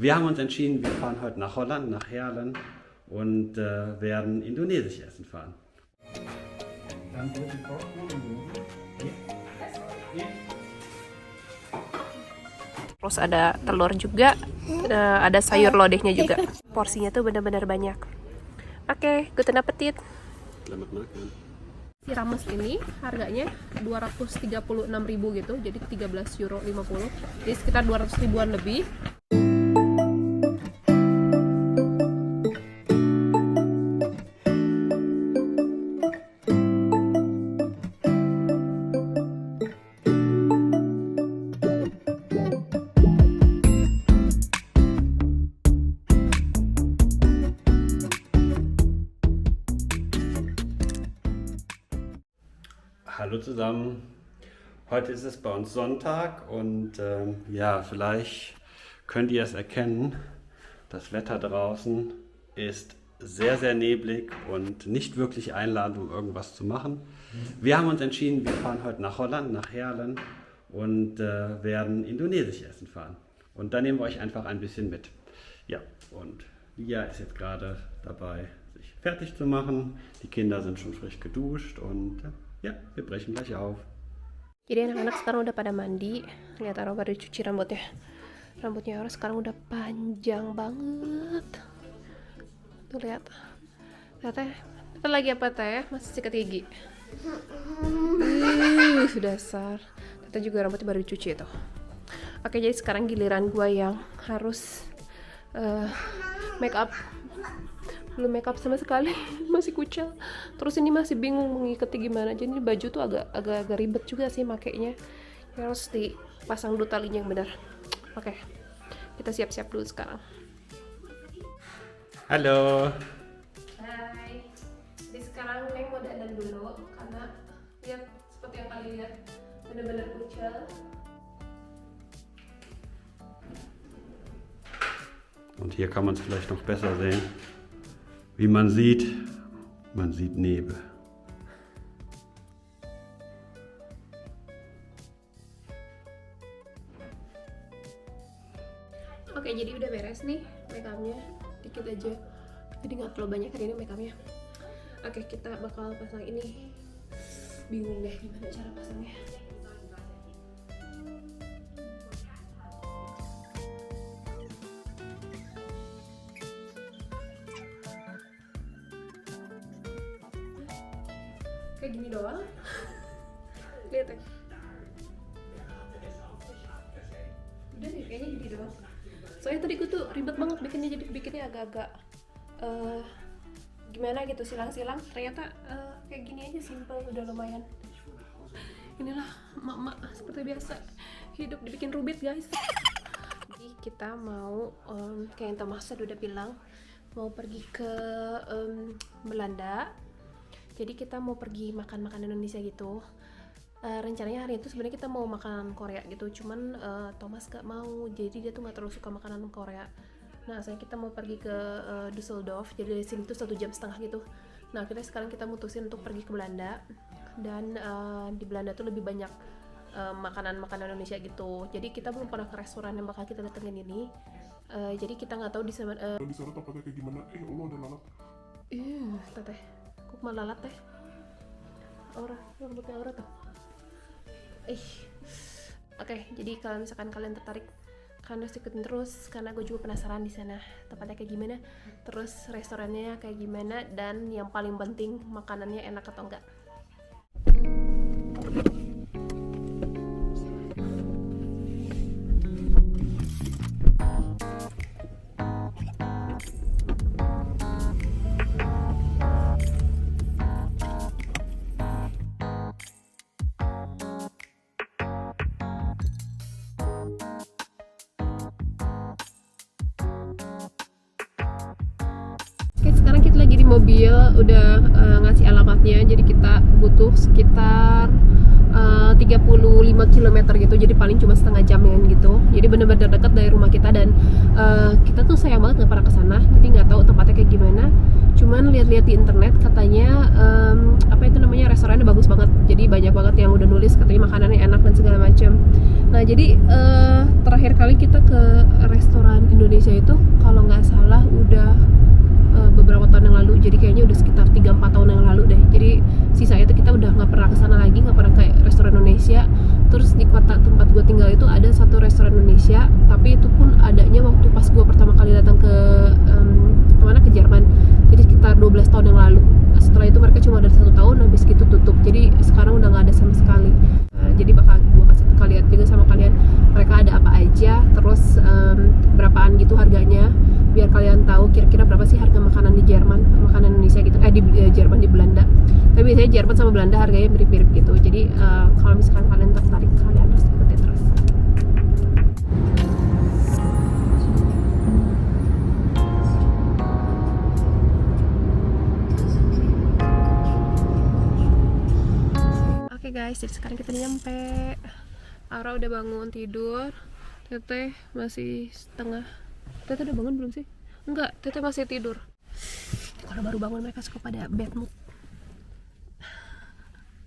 Wir haben uns entschieden, wir fahren heute nach Holland, nach Heerlen und werden indonesisch essen fahren. Terus ada telur juga, ada sayur lodehnya juga. Porsinya tuh benar-benar banyak. Oke, guten appetit. Selamat makan. Si rames ini harganya 236.000 gitu, jadi 13,50 euro. Jadi sekitar 200 ribuan lebih. Hallo zusammen, heute ist es bei uns Sonntag und ja, vielleicht könnt ihr es erkennen, das Wetter draußen ist sehr, sehr neblig und nicht wirklich einladend, um irgendwas zu machen. Wir haben uns entschieden, wir fahren heute nach Holland, nach Heerlen und werden indonesisch essen fahren. Und da nehmen wir euch einfach ein bisschen mit. Ja, und Lia ist jetzt gerade dabei, sich fertig zu machen. Die Kinder sind schon frisch geduscht und ya, wir brechen gleich auf. Jadi anak-anak sekarang udah pada mandi. Lihat Aro baru cuci rambutnya. Rambutnya Aro sekarang udah panjang banget. Tuh lihat. Lihat teh. Kita lagi apa teh? Masih sikat gigi. Dasar. Tete juga rambutnya baru dicuci tuh. Oke, jadi sekarang giliran gua yang harus make up. Belum make up sama sekali, masih kucel. Terus ini masih bingung mengikatnya gimana. Jadi baju tuh agak ribet juga sih makainya. Harus dipasang dulu talinya yang benar. Oke, kita siap-siap dulu sekarang. Halo. Hai. Jadi sekarang Neng mau dandan dulu karena lihat seperti yang kalian lihat benar-benar kucel. Und hier kann man es vielleicht noch besser sehen. Wie man sieht Nebel. Oke, jadi udah beres nih makeupnya, dikit aja. Jadi nggak terlalu banyak hari ini makeupnya. Oke, kita bakal pasang ini. Bingung deh gimana cara pasangnya. Kayak gini doang. Lihat ya. Udah deh, kayaknya gini doang. Soalnya tadi gue tuh ribet banget bikinnya, jadi bikinnya agak-agak gimana gitu, silang-silang. Ternyata kayak gini aja simple, udah lumayan. Inilah emak-emak seperti biasa, hidup dibikin rumit guys. Jadi kita mau kayak yang Thomas udah bilang, mau pergi ke Belanda. Jadi kita mau pergi makan Indonesia gitu. Rencananya hari itu sebenarnya kita mau makan Korea gitu, cuman Thomas gak mau, jadi dia tuh gak terlalu suka makanan Korea. Nah, saya kita mau pergi ke Düsseldorf, jadi dari sini tuh 1,5 jam gitu. Nah, kita mutusin untuk pergi ke Belanda, dan di Belanda tuh lebih banyak makanan Indonesia gitu. Jadi kita belum pernah ke restoran yang bakal kita datengin ini. Jadi kita nggak tahu di sana tempatnya kayak gimana. Allah ada lalat. Teteh. Kok malah lalat teh? Aura, rambutnya Aura tuh. Oke, jadi kalau misalkan kalian tertarik, kalian harus ikutin terus karena gue juga penasaran di sana tempatnya kayak gimana, terus restorannya kayak gimana, dan yang paling penting makanannya enak atau enggak. Sekarang kita lagi di mobil, udah ngasih alamatnya, jadi kita butuh sekitar 35 km gitu, jadi paling cuma setengah jam gitu. Jadi bener-bener dekat dari rumah kita, dan kita tuh sayang banget nggak pernah kesana, jadi nggak tahu tempatnya kayak gimana. Cuman lihat-lihat di internet katanya apa itu namanya, restorannya bagus banget, jadi banyak banget yang udah nulis katanya makanannya enak dan segala macam. Nah jadi terakhir kali kita ke restoran Indonesia Indonesia itu kalau nggak salah udah beberapa tahun yang lalu, jadi kayaknya udah sekitar 3-4 tahun yang lalu deh. Jadi sisanya itu kita udah nggak pernah kesana lagi, nggak pernah kayak restoran Indonesia. Terus di kota tempat gue tinggal itu ada satu restoran Indonesia, tapi itu pun adanya waktu pas gue pertama kali datang ke kemana, ke Jerman. Jadi sekitar 12 tahun yang lalu. Setelah itu mereka cuma ada 1 tahun, habis gitu tutup. Jadi sekarang udah nggak ada sama sekali. Jadi bakal gue kasih ke kalian juga sama kalian mereka ada apa aja, terus berapaan gitu harganya, biar kalian tahu kira-kira berapa sih harga makanan di Jerman, makanan Indonesia gitu, di Jerman, di Belanda. Tapi biasanya Jerman sama Belanda harganya mirip-mirip gitu. Jadi kalau misalkan kalian tertarik, kalian harus ikutin terus. Oke guys, jadi sekarang kita nyampe. Ara udah bangun tidur, Teteh masih setengah. Teteh udah bangun belum sih? Enggak, Teteh masih tidur. Kalau baru bangun mereka suka pada bad mood.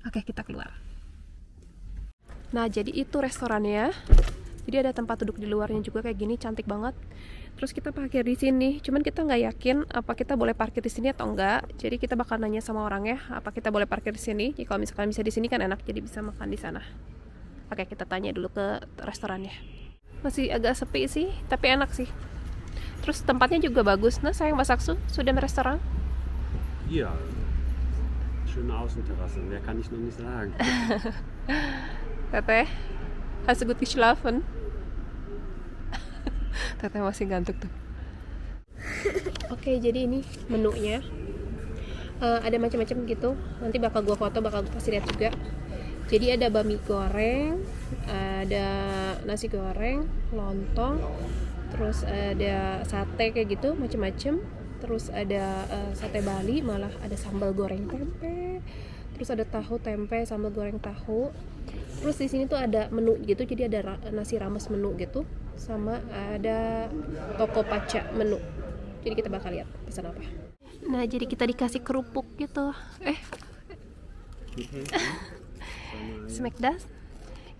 Oke, kita keluar. Nah, jadi itu restorannya. Jadi ada tempat duduk di luarnya juga kayak gini, cantik banget. Terus kita parkir di sini. Cuman kita nggak yakin apa kita boleh parkir di sini atau enggak. Jadi kita bakal nanya sama orangnya apa kita boleh parkir di sini. Jadi kalau misalkan bisa di sini kan enak, jadi bisa makan di sana. Oke, kita tanya dulu ke restorannya. Masih agak sepi sih, tapi enak sih. Terus tempatnya juga bagus. Nah, sayang Mas Aksu, sudah di restoran? Ja, schöne Außenterrasse. Mehr kann ich noch nicht sagen. Teteh, hast du gut geschlafen? Teteh masih ngantuk tuh. Oke, jadi ini menunya. Ada macam-macam gitu. Nanti bakal gua foto, bakal gua kasih lihat juga. Jadi ada bami goreng, ada nasi goreng, lontong, terus ada sate kayak gitu, macam-macam. Terus ada sate Bali, malah ada sambal goreng tempe. Terus ada tahu tempe, sambal goreng tahu. Terus di sini tuh ada menu gitu, jadi ada nasi rames menu gitu, sama ada toko paca menu. Jadi kita bakal lihat pesan apa. Nah, jadi kita dikasih kerupuk gitu. Smackdas.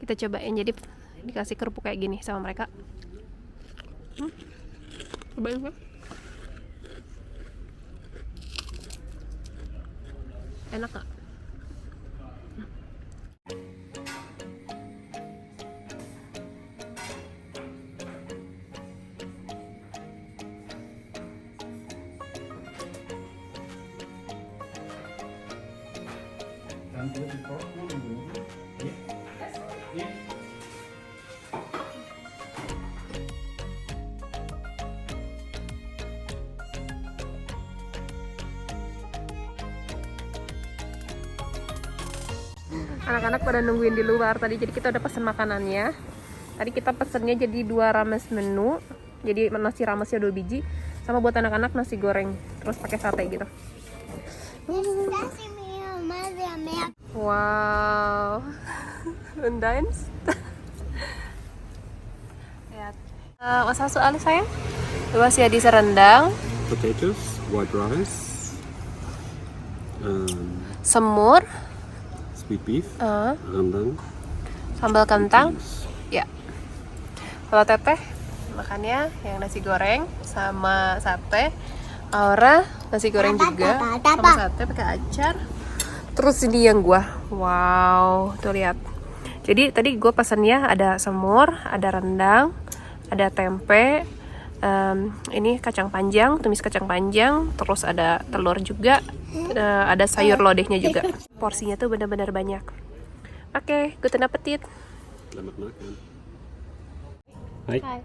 Kita cobain, jadi dikasih kerupuk kayak gini sama mereka. Cobain kan? Enak gak? Anak-anak pada nungguin di luar tadi, jadi kita udah pesen makanannya. Tadi kita pesennya jadi 2 rames menu, jadi nasi ramesnya 2 biji, sama buat anak-anak nasi goreng, terus pakai sate gitu. Wow, undain. Lihat. Masa soal sayang? Dua sih di serendang. Potatoes, white rice, Semur. sweet beef, rendang, sambal kentang, ya. Kalau Teteh makannya yang nasi goreng sama sate. Aura nasi goreng juga sama sate pakai acar. Terus ini yang gua, wow, tuh lihat. Jadi tadi gua pesannya ada semur, ada rendang, ada tempe, ini kacang panjang, tumis kacang panjang, terus ada telur juga, ada sayur lodehnya juga. Porsinya tuh benar-benar banyak. Oke, guten appetit. Selamat makan. Hai.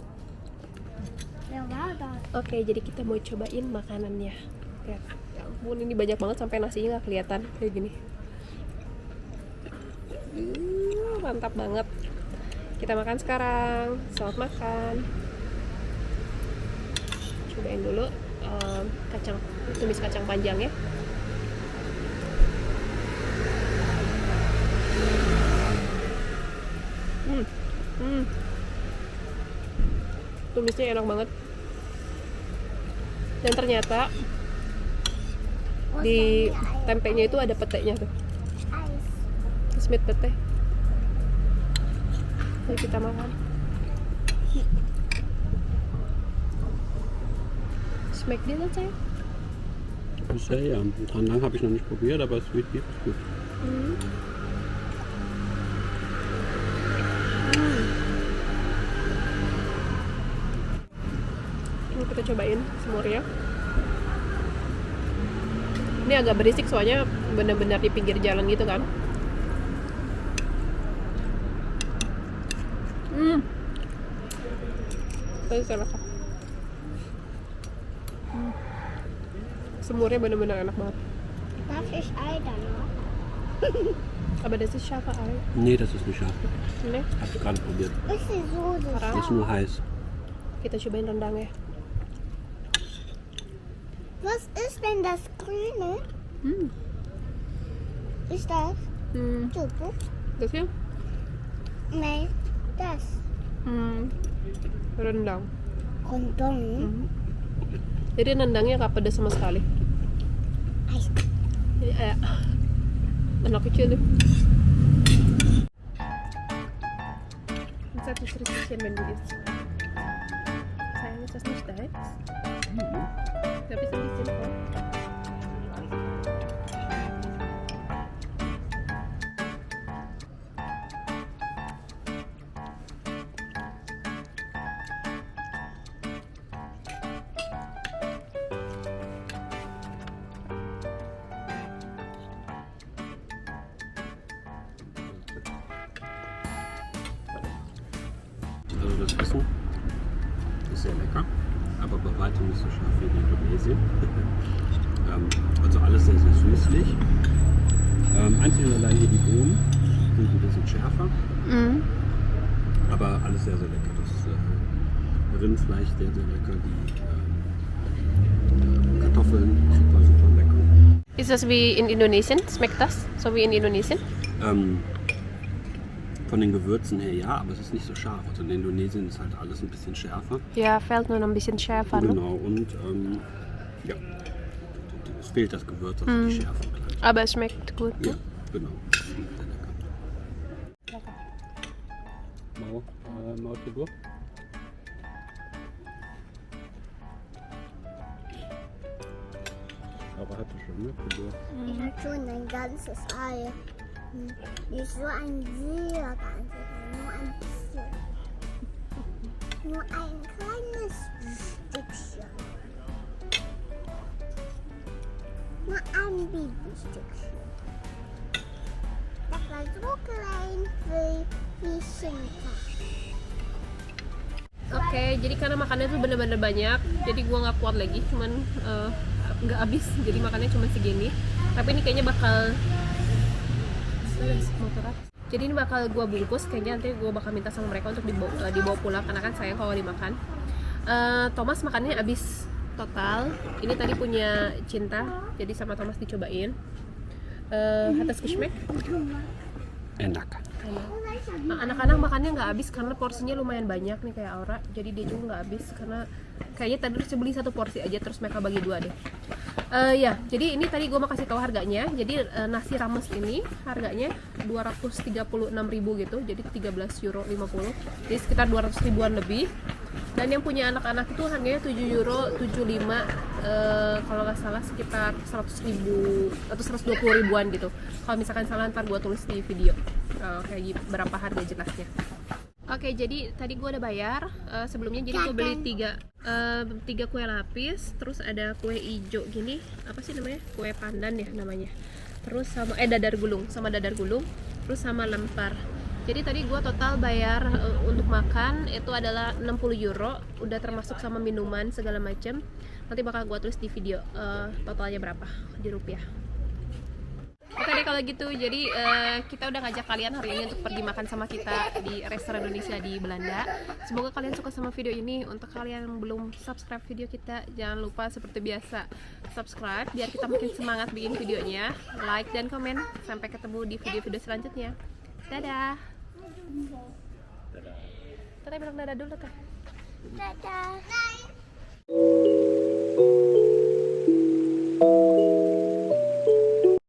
Oke, jadi kita mau cobain makanannya. Lihat, ya ampun, ini banyak banget sampai nasinya nggak kelihatan kayak gini. Mantap banget. Kita makan sekarang. Selamat makan. Cobain dulu tumis kacang panjang ya. Tumisnya enak banget. Dan ternyata di tempenya itu ada petenya tuh. Smith pete. Jadi kita makan. schmeckt dir das, Sayang? Bisher ja. Rendang habe ich noch nicht probiert, aber Sweet Beef ist gut. Ini kita cobain semurnya. Ini agak berisik soalnya benar-benar di pinggir jalan gitu kan. Tapi enak. Semurnya benar-benar enak banget. Das ist Ei dann noch. Aber das ist scharfe Ei. Nee, das ist nicht scharf. Ini Habe ich gerade probiert. Ist die Soße Haram. Das ist nur heiß. kita cobain rendangnya. Was ist denn das Grüne? Ist das Suppe? Das hier? Nein, das. Rendang. Rondon. Jadi rendangnya nggak pedas sama sekali. Eis. Jadi kayak anak kecil deh. Satu Stückchen, wenn du isst. Sayang, ist das nicht deins? Da bist du ein bisschen voll. Also das Essen ist sehr lecker, aber bei weitem nicht so scharf wie in Indonesien. Also alles sehr, sehr süßlich. Einzig und allein hier die Bohnen sind ein bisschen schärfer, aber alles sehr, sehr lecker. Das Rindfleisch sehr, sehr lecker, die Kartoffeln super, super lecker. Ist das wie in Indonesien? Schmeckt das so wie in Indonesien? Von den Gewürzen her ja, aber es ist nicht so scharf. Also in Indonesien ist halt alles ein bisschen schärfer. Ja, fällt nur noch ein bisschen schärfer, ne? Genau, und ja, es fehlt das Gewürz, also die Schärfe gleich. Aber es schmeckt gut, Ja, ne? genau. Sehr lecker. Mau coba? Aber hatte schon, ne? Coba. Ich habe schon ein ganzes Ei. Nicht so ein sehr ganzes Ei, nur ein bisschen. Nur ein kleines Stückchen. Nur ein Babystückchen. Das war so klein wie Schinken. Oke, jadi karena makannya tuh bener-bener banyak, jadi gua nggak kuat lagi, cuman nggak habis, jadi makannya cuma segini. Tapi ini kayaknya bakal jadi ini bakal gua bungkus, kayaknya nanti gua bakal minta sama mereka untuk dibawa pulang karena kan sayang kalau dimakan. Thomas makannya habis total. Ini tadi punya Cinta, jadi sama Thomas dicobain. Hat das geschmeckt? Enak. Anak-anak makannya nggak habis karena porsinya lumayan banyak nih kayak Aura, jadi dia juga nggak habis karena kayaknya tadi harus beli satu porsi aja terus mereka bagi dua deh. Ya, jadi ini tadi gue mau kasih tahu harganya. Jadi nasi rames ini harganya 236.000 gitu, jadi 13 euro 50, jadi sekitar 200 ribuan lebih. Dan yang punya anak-anak itu harganya 7 euro 75, kalau nggak salah sekitar 100 ribu atau 120 ribuan gitu. Kalau misalkan salah ntar gue tulis di video kayak berapa harga jelasnya. Oke, jadi tadi gue udah bayar sebelumnya. Jadi gue beli tiga kue lapis, terus ada kue ijo gini, apa sih namanya, kue pandan ya namanya, terus sama dadar gulung, terus sama lempar. Jadi tadi gue total bayar untuk makan itu adalah 60 euro, udah termasuk sama minuman segala macam. Nanti bakal gue tulis di video totalnya berapa di rupiah. Oke deh kalau gitu, jadi kita udah ngajak kalian hari ini untuk pergi makan sama kita di restoran Indonesia di Belanda. Semoga kalian suka sama video ini. Untuk kalian yang belum subscribe video kita, jangan lupa seperti biasa subscribe biar kita makin semangat bikin videonya. Like dan komen. Sampai ketemu di video-video selanjutnya. Dadah. Teteh bilang dadah dulu, Teh. Dadah.